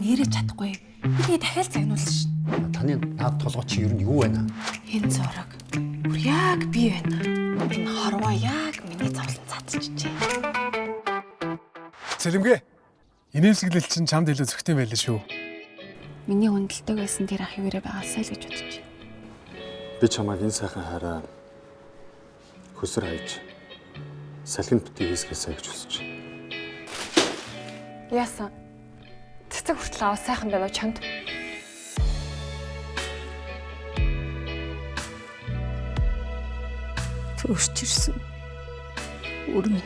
нэрэж чадахгүй. Би дахиад загнуулсан шин. Таны наад толгой чи ер нь юу байна? Энэ зураг бүр яг би байна. Энэ хорвоо яг миний зовлон цацчихжээ. Цэлэмгээ. Инээмсэглэл чинь чамд илүү зөгтэй байлаа шүү. Миний хүндэлдэг байсан тэр ах юурэ байгаасаа л гэж бодчих. Би чамайг энэ сайхан хараа хөсөр хайж салхинд битгий хийсгээсэй гэж хүсэж. Яасан? Цэцэг хүртэл аваа сайхан байна уу чамд? Төрч ирсэн. Өрнө.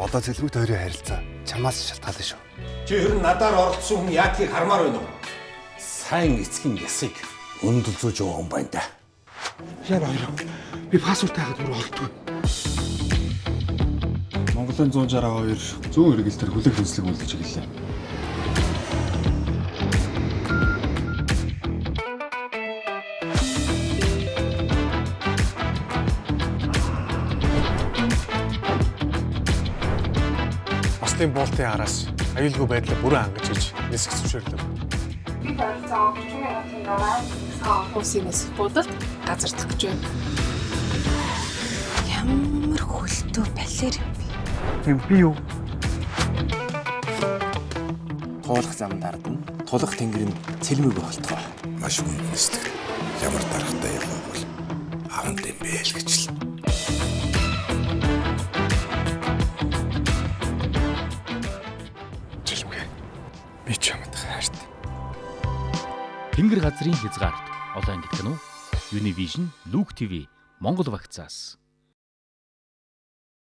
Одоо Цэлмэгт хоёрын харилцаа чамаас шалтгаалсан шүү. Чи ер нь надаар оролцсон хүн яатгийг хармаар байна уу? Сайн эцгийн ясыг өндөлзүүлж байгаа юм байна да. Яа баяр. Би пассворд таагаад бүр олдгүй. Монголын 162 зүүн хэрэгэл төр хүлээх хүнслэг үлдэж ирлээ. Ослын буултын араас аюулгүй байдлаа бүрэн хангаж иж нисэх зөвшөөрлөв. Би барьцаа 30 минутын дараа Усын нисэх бодолд газардах гэж байна. Ямар хөлтөө балер юм бэ? Тийм би юу? Туулах зам дардна. Тулах тэнгэр нь цэлмэг болтгоо. Маш мөнгө сэтгэл. Ямар дарахтай явах бол аван дэмбэл гэж л. Цэлмгээ. Би чамд хайрт. Тэнгэр газрын хязгаарт олон ангид кино Univision Look TV Монгол вакцаас